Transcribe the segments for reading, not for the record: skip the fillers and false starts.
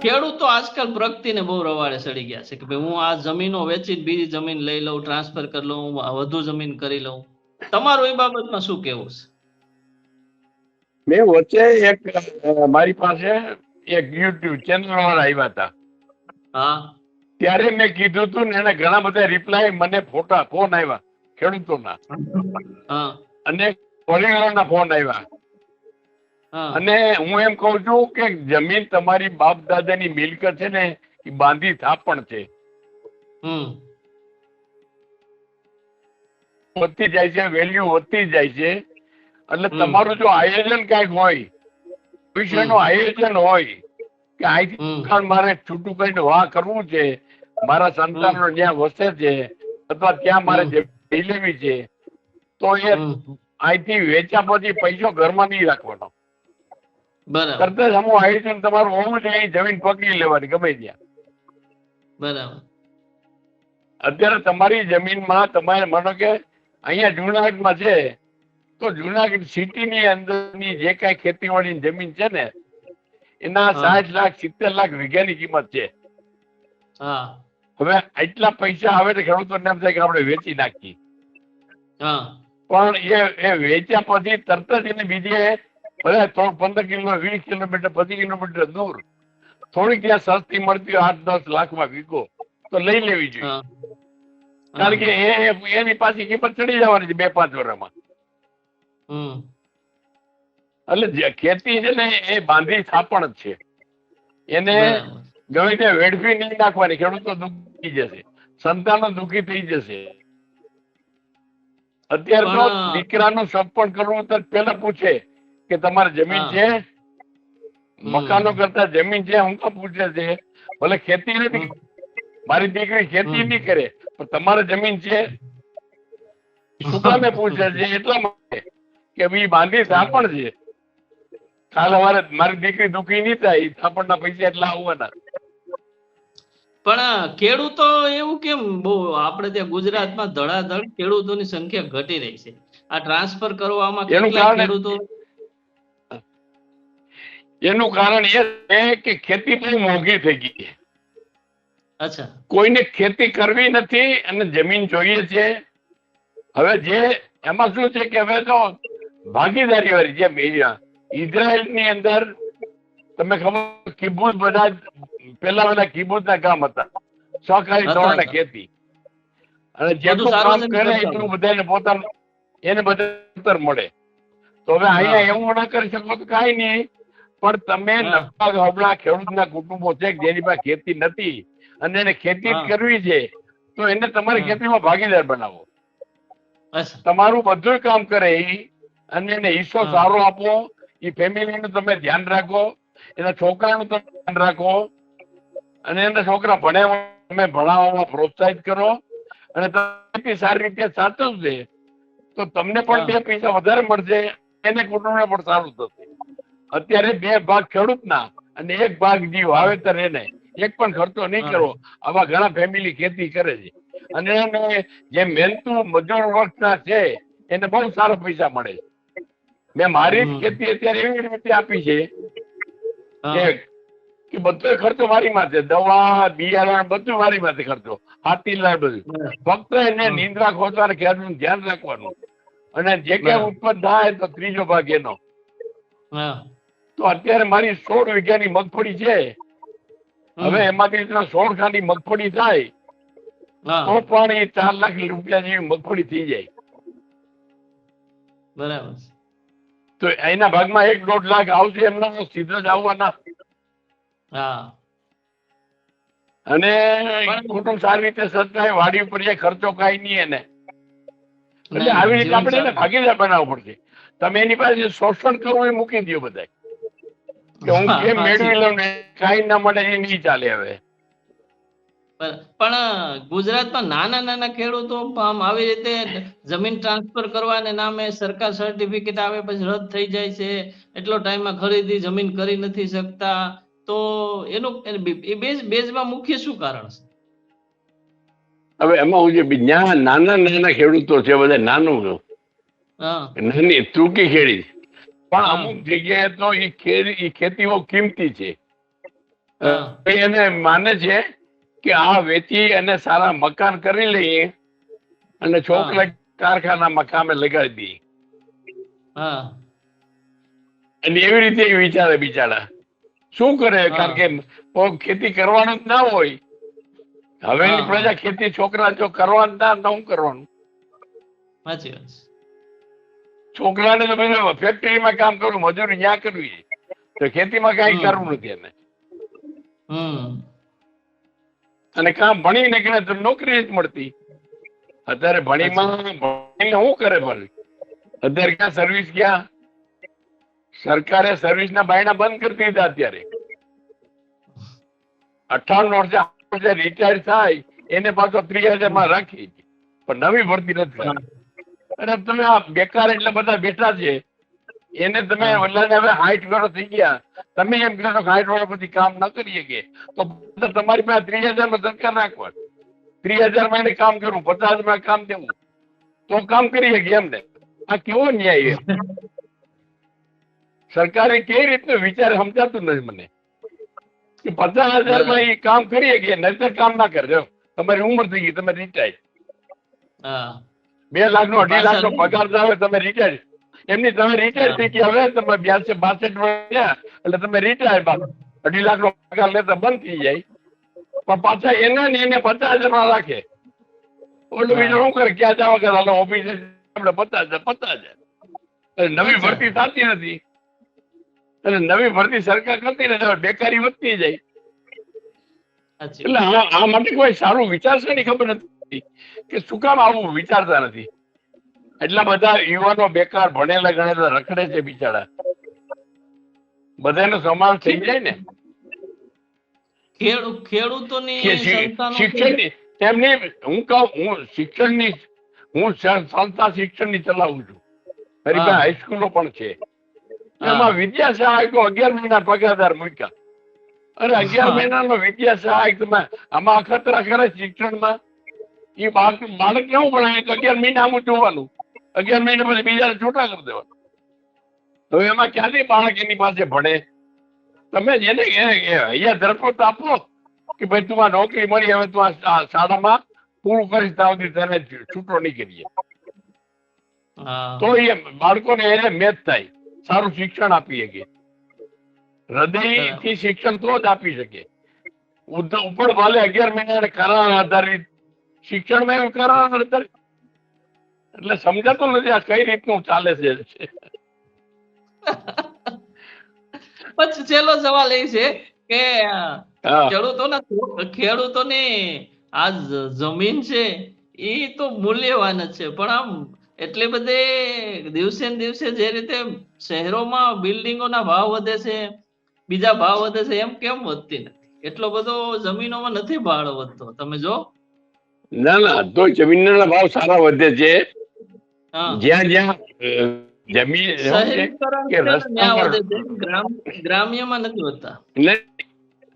ખેડૂતો આજકાલ પ્રગતિને બહુ રવાડે ચડી ગયા છે કે ભાઈ હું આ જમીનો વેચીને બીજી જમીન લઈ લઉં, ટ્રાન્સફર કરી લઉં, વધુ જમીન કરી લઉં. તમારું એ બાબતમાં શું કેવું છે? મેં વચ્ચે એક મારી પાસે એક યુટ્યુબ ચેનલ વાળા આવ્યા હતા. હા. ત્યારે મેં કીધું હતું ને એને ઘણા બધા રિપ્લાય મને ફોન આવ્યા ખેડૂતોના હા. અને પરિવારોના ફોન આવ્યા. હા. અને હું એમ કઉ છું કે જમીન તમારી બાપ દાદાની મિલકત છે ને એ બાંધી થાપણ છે. વધતી જાય છે, વેલ્યુ વધતી જાય છે. એટલે તમારું જો આયોજન કઈક હોય, ભવિષ્યનું આયોજન હોય કે અહીંથી મારે છૂટું કરીને વાહ કરવું છે, મારા સંતાનો જ્યાં વસે છે અથવા ત્યાં મારે જમીન લેવી છે, તો એ અહીંથી વેચ્યા પછી પૈસો ઘરમાં નહીં રાખવાનો. તરત જ અમુક આયોજન તમારું હોવું જોઈએ, જમીન પકડી લેવાની ગમે ત્યાં. બરાબર. અત્યારે તમારી જમીનમાં તમારે માનો કે અહીંયા જુનાગઢમાં છે, તો જુનાગઢ સિટીની અંદરની જે કઈ ખેતીવાડીની જમીન છે ને એના 60 લાખ 70 લાખ વીઘાની કિંમત છે. હવે આટલા પૈસા આવે તો ખેડૂતોને એમ થાય કે આપણે વેચી નાખીએ. પણ એ વેચ્યા પછી તરત જ એને બીજે ભલે 15 કિલો 20 કિલોમીટર 25 કિલોમીટર દૂર થોડીક ત્યાં સસ્તી મળતી હોય 8-10 લાખમાં વીઘો તો લઈ લેવી જોઈએ. કારણ કે એની પાછી કિંમત ચડી જવાની છે 2-5 વર્ષમાં. એટલે ખેતી છે ને એ બાંધી થાપણ જ છે. એને ગમે ત્યાં વેડફી નહીં નાખવાની. ખેડૂતો દુઃખી જશે, સંતાનો દુઃખી થઈ જશે. અત્યારે તો દીકરાનું સપણ કરવું તો પેલા પૂછે કે તમારે જમીન છે, મકાનો કરતા જમીન છે. હું તો પૂછે છે ભલે ખેતી નથી, મારી દીકરી ખેતી નહીં કરે પણ તમારે જમીન છે. શું કામે પૂછે છે? એટલા માટે કે ભાઈ બાંધી થાપણ છે. કાલે મારી દીકરી દુઃખી નહીં થાય, થાપણના પૈસા એટલા આવવાના. પણ ખેડૂતો એવું કેમ બહુ આપણે ત્યાં ગુજરાતમાં ધડાધડ ખેડૂતોની સંખ્યા ઘટી રહી છે? આ ટ્રાન્સફર કરવામાં કેટલા ખેડૂતો? એનું કારણ એ છે કે ખેતી બહુ મોંઘી થઈ ગઈ છે. અચ્છા. કોઈને ખેતી કરવી નથી અને જમીન જોઈએ છે. હવે જે એમાં શું છે કે હવે તો ભાગીદારી વાળી, જેમ ઇઝરાયલ ની અંદર તમે ખબર કિબુત બધા પેલા કિબુત ના કામ હતા, સહકારી ધોરણે ખેતી, અને જેટલું કામ કરે એટલું બધાને પોતાનું એને બધા મળે. તો હવે અહીંયા એવું ના કરી શકો તો કઈ નહીં, પણ તમે નબળા ખેડૂતના કુટુંબો છે જેની પાસે ખેતી નથી અને એને ખેતી જ કરવી છે, તો એને તમારી ખેતીમાં ભાગીદાર બનાવો. તમારું બધું કામ કરે અને એને હિસ્સો સારો આપો. એ ફેમિલીનું તમે ધ્યાન રાખો, એના છોકરાનું તમે ધ્યાન રાખો, અને એના છોકરા તમે ભણાવવામાં પ્રોત્સાહિત કરો, અને તમે સારી રીતે સાચવશે તો તમને પણ 2 પૈસા વધારે મળશે, એને કુટુંબને પણ સારું થશે. અત્યારે 2 ભાગ ખેડૂતના અને 1 ભાગ જીવ વાવેતર, એને એક પણ ખર્ચો નહીં કરો. આવા ઘણા ફેમિલી ખેતી કરે છે અને એને જે મહેનતુ મજૂર વર્ગના છે એને બહુ સારા પૈસા મળે છે. મેં મારી ખેતી અત્યારે એવી રીતે આપી છે કે બધો ખર્ચો મારી માથે, દવા બિયારણ બધું મારી માથે ખર્ચો, હાથીલાલ બધું. ફક્ત એને નિંદ્રા ખોદવા ખેડૂતનું ધ્યાન રાખવાનું, અને જે કઈ ઉત્પન્ન થાય તો 3જો ભાગ એનો. તો અત્યારે મારી 16 વીઘાની મગફળી છે. હવે એમાંથી 16 ખાની મગફળી થાય તો પણ એ 4 લાખ રૂપિયા જેવી મગફળી થઈ જાય. બરાબર. તો એના ભાગમાં 1-1.5 લાખ આવશે, એમના સીધા જ આવવાના. અને કુટુંબ સારી રીતે સચવાય, વાડી ઉપર ખર્ચો કઈ નહીં એને. એટલે આવી રીતે આપણે એને ભાગીદાર બનાવવું પડશે. તમે એની પાસે શોષણ કરવું એ મૂકી દો બધા, કે હું કેમ મેળવી લઉં ને કઈ ના મળે એ નહીં ચાલે. હવે પણ ગુજરાતમાં નાના ખેડૂતો આવી રીતે જમીન ટ્રાન્સફર કરવાને નામે સરકાર સર્ટિફિકેટ આવે પછી રદ થઈ જાય છે, એટલો ટાઈમમાં ખરીદી જમીન કરી નથી શકતા, તો એનું બેઝમાં મુખ્ય શું કારણ છે? હવે એમાં હું છે નાના ખેડૂતો છે, બધા નાની ટૂંકી ખેડી, પણ અમુક જગ્યાએ તો એ ખેતીઓ કિંમતી છે. હા એને માને છે કે આ વેચી અને સારા મકાન કરી લઈએ અને છોકરા કારખાનામાં કામે લગાડી દઈએ, હા અને એવી રીતે એ વિચારે બિચારા. શું કરે? હા. કારણ કે ખેતી કરવાનું જ ના હોય. હવેની હા. પ્રજા ખેતી છોકરા જો કરવાનું ના તો શું કરવાનું? સાચી વાત છે. છોકરાને તો બધું ફેક્ટરીમાં કામ કરવું, મજૂરી ત્યાં કરવી, તો ખેતીમાં કઈ કરવું નથી એને. અને કામ ભણીને કરે તો નોકરી જ મળતી. અત્યારે ભણીને શું કરે? ભલે અત્યારે ક્યાં સર્વિસ, ક્યાં સરકારે સર્વિસ ના બાયણા બંધ કરી દીધા. અત્યારે 58 વર્ષે રિટાયર થાય એને પાછો 30,000 માં રાખી, પણ નવી ભરતી નથી હા. કરતી. અને તમે આ બેકાર એટલે બધા બેઠા છે એને તમે હા. વલ્લાને હવે 60 વર્ષ થઈ ગયા, તમે એમ કહો છો 60 વર્ષ પછી કામ ન કરી શકે, તો તમારી પાસે 30,000 માં સરકાર નાખવા, 30,000 માં એને કામ કરવું, 50,000 માં કામ દેવું, તો કામ કરી શકે એમને. આ કેવો ન્યાય? એમ સરકારે કેવી રીતનું વિચાર સમજાતું નથી મને કે 50,000 માં એ કામ કરી શકે, નહીતર કામ ના કરજો. તમારી ઉંમર થઈ ગઈ, તમે રિટાયર, હા 2 લાખ નો 2.5 લાખ નો પાછા પગાર આવે, તમે રિટાયર. એમની તમે રિટાયર થઈ ગયા, હવે તમે 62 62 વર્ષ થયા એટલે તમે રિટાયર, 2.5 લાખ નો પગાર લેતા બંધ થઈ જાય. પણ પાછા એના ને એને 50,000 માં રાખે. ઓલું બીજું શું કરે? ક્યાં જવા કરે? ઓફિસે આપણે 50,000. નવી ભરતી થતી નથી, અને નવી ભરતી સરકાર કરતી નથી, બેકારી વધતી જાય. એટલે આ માટે કોઈ સારું વિચારશે ની, ખબર નથી કે શું કામ આવું વિચારતા નથી. એટલા બધા યુવાનો બેકાર ભણેલા ગણેલા રખડે છે બિચારા. બધાનો સમાવેશ થઈ જાય ને. ખેડૂતોની સંતાનો શિક્ષણની એમની હું શિક્ષણની સંસ્થા શિક્ષણની ચલાવું છું. મારી પાસે હાઈસ્કૂલો પણ છે. એમાં વિદ્યા સહાયકો 11 મહિના પગારદાર મૂક્યા. અરે 11 મહિનાનો વિદ્યા સહાયક તમે આમાં અખતરા કરે શિક્ષણમાં? એ બાળક કેવું ભણાય તો 11 મહિના આમ જોવાનું, 11 મહિના પછી બીજાને છૂટા કરી દેવાનું. હવે એમાં ક્યાંથી બાળક એની પાસે ભણે? તમે જેને અહીંયા દરખાસ્ત આપો કે ભાઈ તું આ નોકરી મળી, હવે તું આ શાળામાં પૂરું કરીશ ત્યાં સુધી તને છૂટો નહીં કરીએ, તો એ બાળકોને એને મેચ થાય, સારું શિક્ષણ આપી શકે. હૃદયથી શિક્ષણ તો જ આપી શકે. ઉપર ભલે 11 મહિના કરાર આધારિત શિક્ષણમાં એવું કરાર આધારિત, એટલે સમજાતું નથી આ કઈ રીતનું ચાલે છે. પછી છેલ્લો સવાલ એ છે કે ખેડૂતોની આ જમીન છે એ તો મૂલ્યવાન જ છે, પણ આમ એટલે બધે દિવસે ને દિવસે જે રીતે શહેરોમાં બિલ્ડિંગોના ભાવ વધે છે, બીજા ભાવ વધે છે, એમ કેમ વધતી નથી? એટલો બધો જમીનોમાં નથી ભાવ વધતો, તમે જો. ના તો જમીનના ભાવ સારા વધે છે. જ્યાં જ્યાં જમીન શહેરીકરણ કે છે ને રસ્તા ત્યાં પર, વધે છે, ગ્રામ્યમાં નથી વધતા.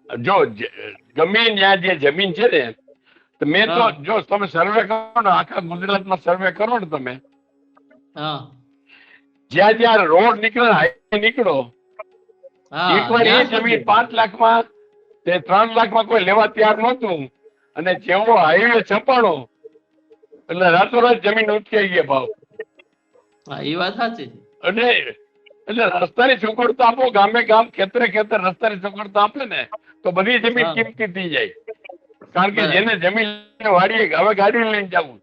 જો ગમે ત્યાં જે જમીન છે ને, તો મેં તો જો તમે સર્વે કરો ને, આખા ગુજરાતમાં સર્વે કરો ને તમે, જ્યાં જ્યાં રોડ નીકળે, હાઈવે નીકળો, એકવાર એ જમીન 5 લાખમાં, 3 લાખમાં કોઈ લેવા તૈયાર નહોતું, અને જેવો હાઈવે છપાણો એટલે રાતોરાત જમીન ઉચકાઈ ગયા ભાવ. એ વાત સાચી. એટલે રસ્તાની સગવડતા આપો, ગામે ગામ, ખેતરે ખેતર રસ્તાની સગવડતા આપે ને, તો બધી જમીન કિંમતી થઈ જાય. કારણ કે જેને જમીન વાડીએ હવે ગાડી લઈને જવું,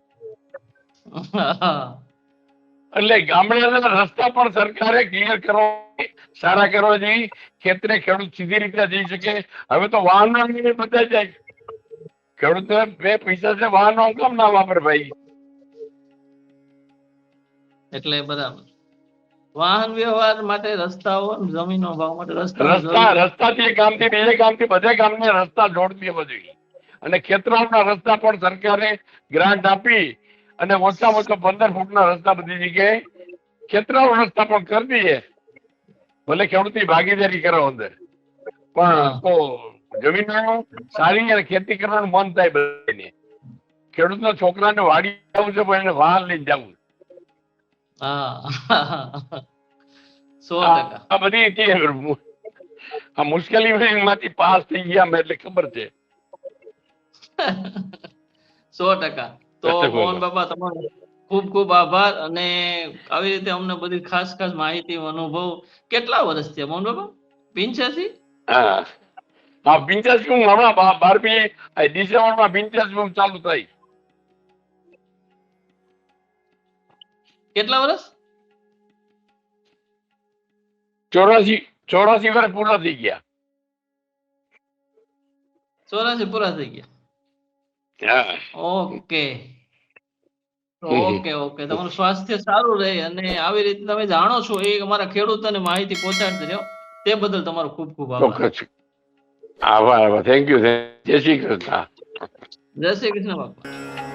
એટલે ગામડાના રસ્તા પણ સરકારે ક્લિયર કરવા, સારા કરવા જોઈએ. ખેતરે ખેડૂત સીધી રીતે જઈ શકે. હવે તો વાહનો બધા જાય, ખેડૂત 2 પૈસા છે, વાહનો કામ ના વાપરે ભાઈ? એટલે બરાબર, વાહન વ્યવહાર માટે રસ્તાઓ, જમીનો ભાવ માટે રસ્તાથી ગામથી બીજે ગામથી બધે ગામને રસ્તા જોડતી બધું. અને ખેતરોના રસ્તા પણ સરકારે ગ્રાન્ટ આપી અને ઓછામાં ઓછા 15 ફૂટના રસ્તા બધી જગ્યાએ ખેતરો રસ્તા પણ કરી દઈએ. ભલે ખેડૂતની ભાગીદારી કરો અંદર, પણ તો જમીનો સારી અને ખેતી કરવાનું મન થાય બધાને. ખેડૂતના છોકરાને વાડી જવું છે, પણ એને વાહન લઈને જવું. આ બધી આ મુશ્કેલીમાંથી પાસ થઈ ગયા અમે એટલે ખબર છે. 100%. તો મોહન બાપા તમારો ખૂબ ખૂબ આભાર. અને આવી રીતે અમને બધી ખાસ ખાસ માહિતી અનુભવ. કેટલા વર્ષ થયા મોહન બાપા? 85? હા 85 હું હમણાં 12મી ડિસેમ્બરમાં 85 ચાલુ થઈ. કેટલા વર્ષ? 84 વર્ષ પૂરા થઈ ગયા. 84 પૂરા થઈ ગયા. હા ઓકે ઓકે. તમારું સ્વાસ્થ્ય સારું રહે અને આવી રીતે તમે જાણો છો એ અમારા ખેડૂતોને માહિતી પહોંચાડતી રહ્યો તે બદલ તમારો ખૂબ ખૂબ આભાર. ચોક્કસ. આભાર. Thank you. જય શ્રી કૃષ્ણ. જય શ્રી કૃષ્ણ બાપા.